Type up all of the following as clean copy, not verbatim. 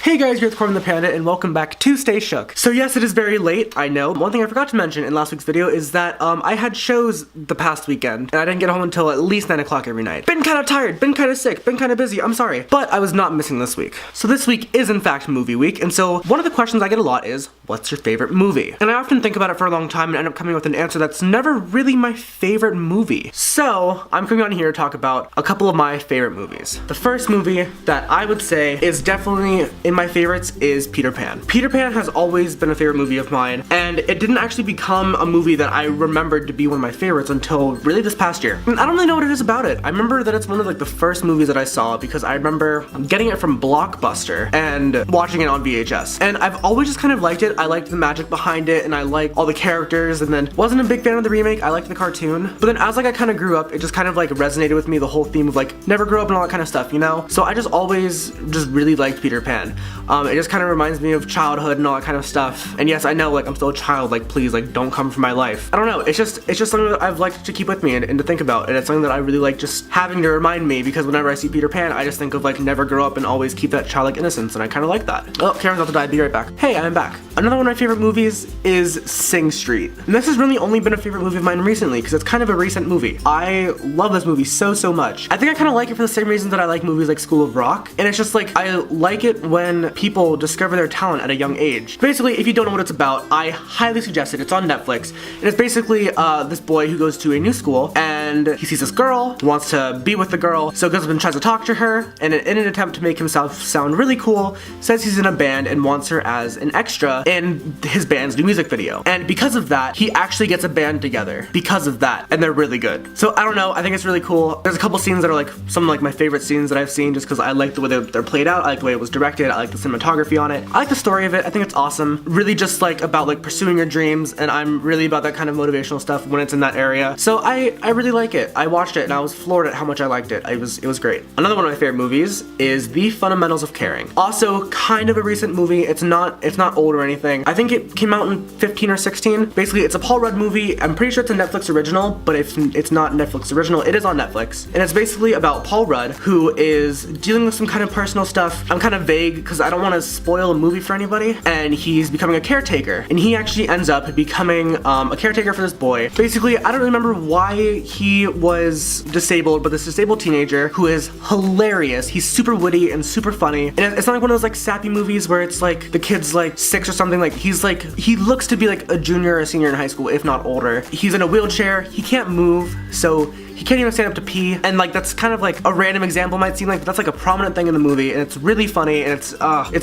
Hey guys, you're with Corbin the Panda, and welcome back to Stay Shook. So yes, it is very late, I know. One thing I forgot to mention in last week's video is that I had shows the past weekend, and I didn't get home until at least 9 o'clock every night. Been kind of tired, been kind of sick, been kind of busy, I'm sorry. But I was not missing this week. So this week is in fact movie week, and so one of the questions I get a lot is, what's your favorite movie? And I often think about it for a long time and end up coming with an answer that's never really my favorite movie. So I'm coming on here to talk about a couple of my favorite movies. The first movie that I would say is definitely in my favorites is Peter Pan. Peter Pan has always been a favorite movie of mine, and it didn't actually become a movie that I remembered to be one of my favorites until really this past year. And I don't really know what it is about it. I remember that it's one of like the first movies that I saw because I remember getting it from Blockbuster and watching it on VHS. And I've always just kind of liked it. I liked the magic behind it, and I liked all the characters, and then wasn't a big fan of the remake. I liked the cartoon. But then as like I kind of grew up, it just kind of like resonated with me, the whole theme of like never grow up and all that kind of stuff, you know? So I just always just really liked Peter Pan. It just kind of reminds me of childhood and all that kind of stuff. And yes, I know, like, I'm still a child, like, please, like, don't come for my life. I don't know, it's just something that I've liked to keep with me and to think about, and it's something that I really like just having to remind me, because whenever I see Peter Pan, I just think of, like, never grow up and always keep that childlike innocence, and I kind of like that. Oh, Karen's about to die, be right back. Hey, I'm back. Another one of my favorite movies is Sing Street. And this has really only been a favorite movie of mine recently, because it's kind of a recent movie. I love this movie so much. I think I kind of like it for the same reason that I like movies like School of Rock, and it's just like, I like it when people discover their talent at a young age. Basically, if you don't know what it's about, I highly suggest it. It's on Netflix, and it's basically this boy who goes to a new school, and he sees this girl, wants to be with the girl, so goes up and tries to talk to her, and in an attempt to make himself sound really cool, says he's in a band and wants her as an extra in his band's new music video. And because of that, he actually gets a band together because of that, and they're really good. So I don't know, I think it's really cool. There's a couple scenes that are like some of like my favorite scenes that I've seen, just because I like the way they're played out, I like the way it was directed, I like the cinematography on it, I like the story of it, I think it's awesome. Really just like about like pursuing your dreams, and I'm really about that kind of motivational stuff when it's in that area. So I really like it. I watched it and I was floored at how much I liked it. It was great. Another one of my favorite movies is The Fundamentals of Caring. Also kind of a recent movie. It's not old or anything. I think it came out in 15 or 16. Basically, it's a Paul Rudd movie. I'm pretty sure it's a Netflix original, but if it's not Netflix original, it is on Netflix. And it's basically about Paul Rudd, who is dealing with some kind of personal stuff. I'm kind of vague because I don't want to spoil a movie for anybody. And he's becoming a caretaker. And he actually ends up becoming a caretaker for this boy. Basically, I don't remember why he was disabled, but this disabled teenager who is hilarious. He's super witty and super funny. And it's not like one of those like sappy movies where it's like the kid's like 6 or something. Like he looks to be like a junior or a senior in high school, if not older. He's in a wheelchair. He can't move, so he can't even stand up to pee, and like that's kind of like a random example might seem like, but that's like a prominent thing in the movie, and it's really funny, and it's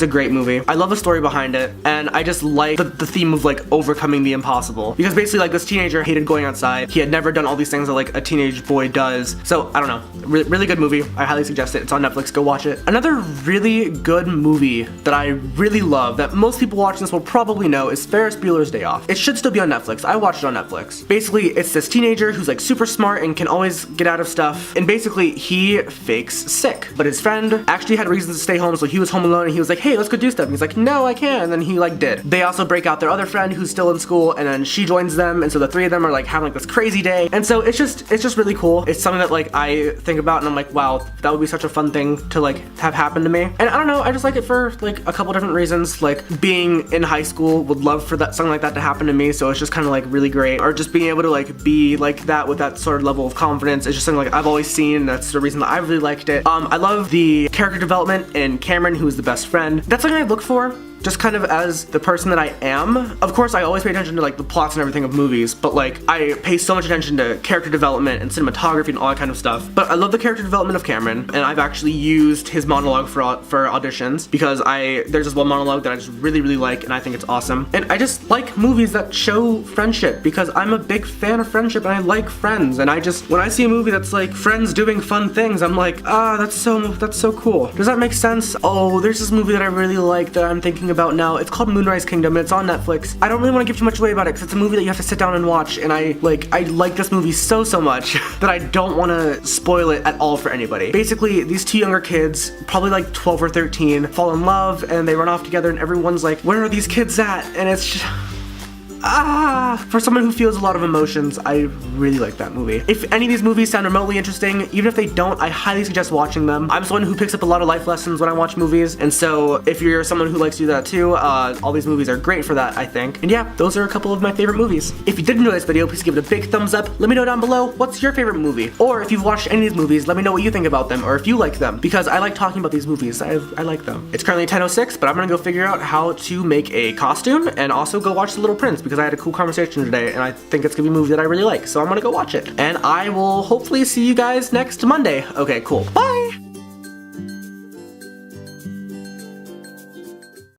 a great movie. I love the story behind it, and I just like the theme of like overcoming the impossible, because basically like this teenager hated going outside. He had never done all these things that like a teenage boy does. So I don't know, really good movie. I highly suggest it. It's on Netflix. Go watch it. Another really good movie that I really love that most people watching this will probably know is Ferris Bueller's Day Off. It should still be on Netflix. I watched it on Netflix. Basically, it's this teenager who's like super smart and can always get out of stuff, and basically he fakes sick, but his friend actually had reasons to stay home, so he was home alone, and he was like, hey, let's go do stuff, and he's like, no, I can't, and then he like did. They also break out their other friend who's still in school, and then she joins them, and so the three of them are like having like this crazy day, and so it's just really cool. It's something that like I think about, and I'm like, wow, that would be such a fun thing to like have happen to me. And I don't know, I just like it for like a couple different reasons. Like being in high school, would love for that something like that to happen to me, so it's just kind of like really great. Or just being able to like be like that with that sort of level of confidence. It's just something like I've always seen, and that's the reason that I really liked it. I love the character development in Cameron, who is the best friend. That's something I look for, just kind of as the person that I am. Of course, I always pay attention to like the plots and everything of movies, but like I pay so much attention to character development and cinematography and all that kind of stuff. But I love the character development of Cameron, and I've actually used his monologue for auditions, because there's this one monologue that I just really like, and I think it's awesome. And I just like movies that show friendship, because I'm a big fan of friendship, and I like Friends, and when I see a movie that's like friends doing fun things, I'm like, that's so cool. Does that make sense? Oh, there's this movie that I really like that I'm thinking about now. It's called Moonrise Kingdom, and it's on Netflix. I don't really want to give too much away about it, because it's a movie that you have to sit down and watch, and I like this movie so much that I don't want to spoil it at all for anybody. Basically, these two younger kids, probably like 12 or 13, fall in love, and they run off together, and everyone's like, where are these kids at? And it's just, For someone who feels a lot of emotions, I really like that movie. If any of these movies sound remotely interesting, even if they don't, I highly suggest watching them. I'm someone who picks up a lot of life lessons when I watch movies, and so if you're someone who likes to do that too, all these movies are great for that, I think. And yeah, those are a couple of my favorite movies. If you did enjoy this video, please give it a big thumbs up. Let me know down below what's your favorite movie, or if you've watched any of these movies, let me know what you think about them, or if you like them, because I like talking about these movies. I like them. It's currently 10:06, but I'm gonna go figure out how to make a costume and also go watch The Little Prince, because I had a cool conversation today and I think it's gonna be a movie that I really like, so I'm gonna go watch it. And I will hopefully see you guys next Monday. Okay, cool. Bye!